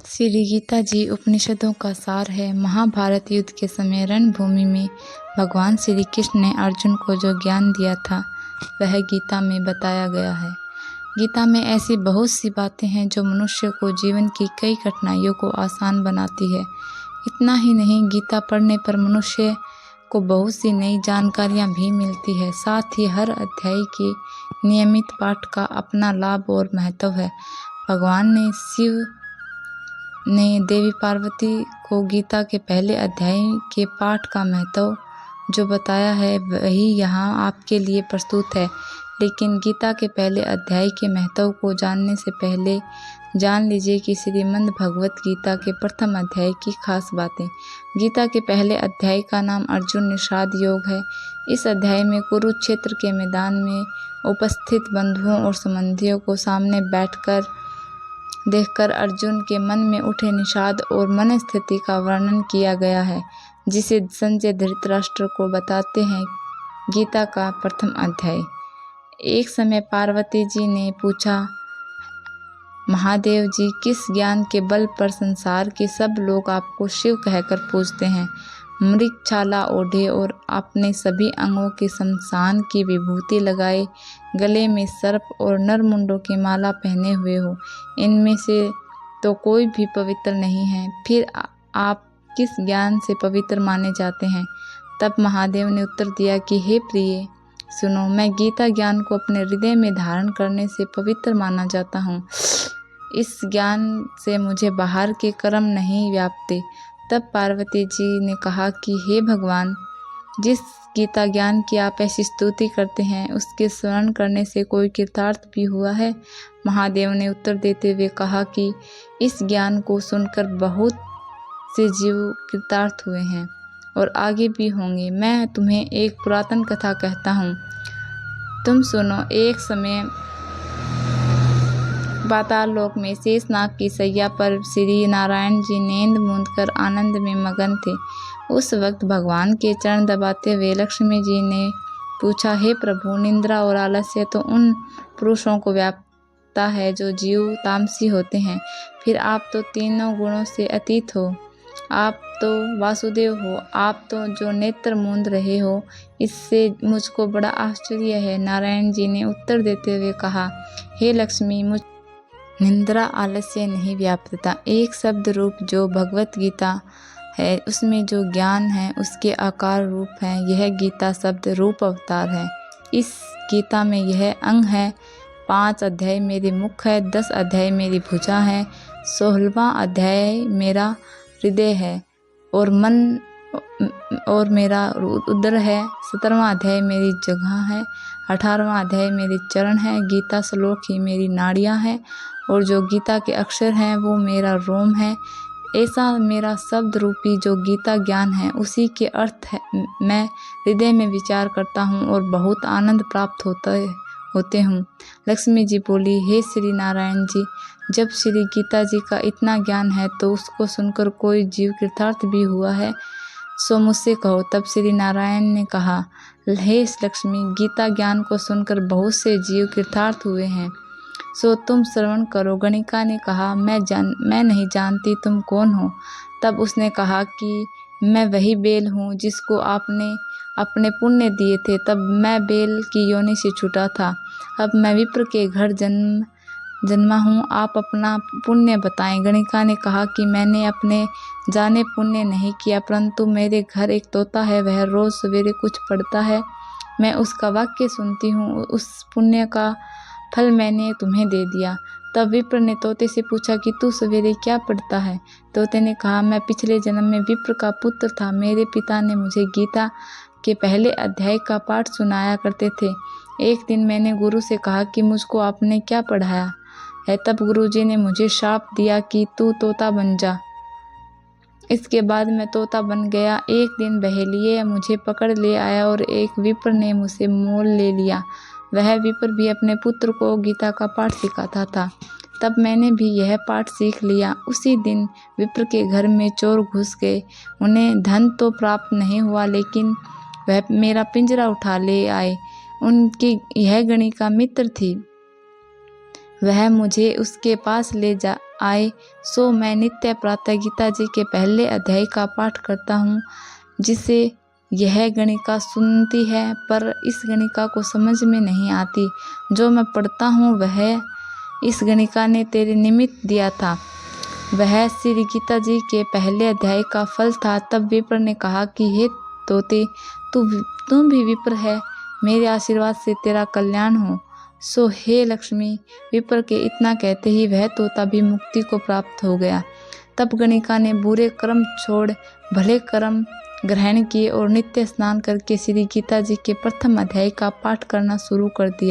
श्री गीता जी उपनिषदों का सार है। महाभारत युद्ध के समय रणभूमि में भगवान श्री कृष्ण ने अर्जुन को जो ज्ञान दिया था वह गीता में बताया गया है। गीता में ऐसी बहुत सी बातें हैं जो मनुष्य को जीवन की कई कठिनाइयों को आसान बनाती है। इतना ही नहीं, गीता पढ़ने पर मनुष्य को बहुत सी नई जानकारियाँ भी मिलती है। साथ ही हर अध्याय के नियमित पाठ का अपना लाभ और महत्व है। भगवान शिव ने देवी पार्वती को गीता के पहले अध्याय के पाठ का महत्व जो बताया है वही यहाँ आपके लिए प्रस्तुत है। लेकिन गीता के पहले अध्याय के महत्व को जानने से पहले जान लीजिए कि श्रीमद् भगवत गीता के प्रथम अध्याय की खास बातें। गीता के पहले अध्याय का नाम अर्जुन निषाद योग है। इस अध्याय में कुरुक्षेत्र के मैदान में उपस्थित बंधुओं और संबंधियों को सामने देखकर अर्जुन के मन में उठे निषाद और मन स्थिति का वर्णन किया गया है, जिसे संजय धृतराष्ट्र को बताते हैं। गीता का प्रथम अध्याय। एक समय पार्वती जी ने पूछा, महादेव जी, किस ज्ञान के बल पर संसार के सब लोग आपको शिव कहकर पूजते हैं? मृग छाला ओढ़े और अपने सभी अंगों के शमशान की विभूति लगाए, गले में सर्प और नरमुंडों की माला पहने हुए हो, इनमें से तो कोई भी पवित्र नहीं है। फिर आप किस ज्ञान से पवित्र माने जाते हैं? तब महादेव ने उत्तर दिया कि हे प्रिय, सुनो, मैं गीता ज्ञान को अपने हृदय में धारण करने से पवित्र माना जाता हूँ। इस ज्ञान से मुझे बाहर के कर्म नहीं व्यापते। तब पार्वती जी ने कहा कि हे भगवान, जिस गीता ज्ञान की आप ऐसी स्तुति करते हैं उसके स्मरण करने से कोई कृतार्थ भी हुआ है? महादेव ने उत्तर देते हुए कहा कि इस ज्ञान को सुनकर बहुत से जीव कृतार्थ हुए हैं और आगे भी होंगे। मैं तुम्हें एक पुरातन कथा कहता हूँ, तुम सुनो। एक समय पाताल लोक में शेषनाग की सैया पर श्री नारायण जी नींद मूंदकर आनंद में मगन थे। उस वक्त भगवान के चरण दबाते हुए लक्ष्मी जी ने पूछा, हे प्रभु, निंद्रा और आलस्य तो उन पुरुषों को व्यापता है जो जीव तामसी होते हैं। फिर आप तो तीनों गुणों से अतीत हो, आप तो वासुदेव हो, आप तो जो नेत्र मूंद रहे हो, इससे मुझको बड़ा आश्चर्य है। नारायण जी ने उत्तर देते हुए कहा, हे लक्ष्मी, मुझ निंद्रा आलस्य नहीं व्यापता। एक शब्द रूप जो भगवत गीता है उसमें जो ज्ञान है उसके आकार रूप है। यह गीता शब्द रूप अवतार है। इस गीता में यह अंग है। 5 अध्याय मेरे मुख है, 10 अध्याय मेरी भुजा है, 16वां अध्याय मेरा हृदय है और मन और मेरा उदर है, 17वां अध्याय मेरी जगह है, 18वां अध्याय मेरे चरण है, गीता श्लोक ही मेरी नाड़ियाँ हैं और जो गीता के अक्षर हैं वो मेरा रोम है। ऐसा मेरा शब्द रूपी जो गीता ज्ञान है उसी के अर्थ है मैं हृदय में विचार करता हूँ और बहुत आनंद प्राप्त होते हूँ। लक्ष्मी जी बोली, हे श्री नारायण जी, जब श्री गीता जी का इतना ज्ञान है तो उसको सुनकर कोई जीव कृतार्थ भी हुआ है? सो मुझसे कहो। तब श्री नारायण ने कहा, हे लक्ष्मी, गीता ज्ञान को सुनकर बहुत से जीव कृतार्थ हुए हैं, सो तुम श्रवण करो। गणिका ने कहा, मैं नहीं जानती, तुम कौन हो? तब उसने कहा कि मैं वही बेल हूँ जिसको आपने अपने पुण्य दिए थे, तब मैं बेल की योनि से छूटा था। अब मैं विप्र के घर जन्मा हूँ, आप अपना पुण्य बताएं। गणिका ने कहा कि मैंने अपने जाने पुण्य नहीं किया, परंतु मेरे घर एक तोता है, वह रोज सवेरे कुछ पढ़ता है, मैं उसका वाक्य सुनती हूँ, उस पुण्य का फल मैंने तुम्हें दे दिया। तब विप्र ने तोते से पूछा कि तू सवेरे क्या पढ़ता है? तोते ने कहा, मैं पिछले जन्म में विप्र का पुत्र था, मेरे पिता ने मुझे गीता के पहले अध्याय का पाठ सुनाया करते थे। एक दिन मैंने गुरु से कहा कि मुझको आपने क्या पढ़ाया है? तब गुरुजी ने मुझे शाप दिया कि तू तोता बन जा। इसके बाद मैं तोता बन गया। एक दिन बहेलिए मुझे पकड़ ले आया और एक विप्र ने मुझसे मोल ले लिया। वह विप्र भी अपने पुत्र को गीता का पाठ सिखाता था। तब मैंने भी यह पाठ सीख लिया। उसी दिन विप्र के घर में चोर घुस गए। उन्हें धन तो प्राप्त नहीं हुआ, लेकिन वह मेरा पिंजरा उठा ले आए। उनकी यह गणिका मित्र थी। वह मुझे उसके पास ले आए सो मैं नित्य प्रातः गीता जी के पहले अध्याय का पाठ करता हूँ, जिसे यह गणिका सुनती है, पर इस गणिका को समझ में नहीं आती। जो मैं पढ़ता हूँ वह इस गणिका ने तेरे निमित्त दिया था। वह श्री गीता जी के पहले अध्याय का फल था। तब विप्र ने कहा कि हे तोते, तुम भी विप्र है, मेरे आशीर्वाद से तेरा कल्याण हो। सो हे लक्ष्मी। विप्र के इतना कहते ही वह तोता भी मुक्ति को प्राप्त हो गया। तब गणिका ने बुरे कर्म छोड़ भले कर्म ग्रहण किए और नित्य स्नान करके श्री गीता जी के प्रथम अध्याय का पाठ करना शुरू कर दिया।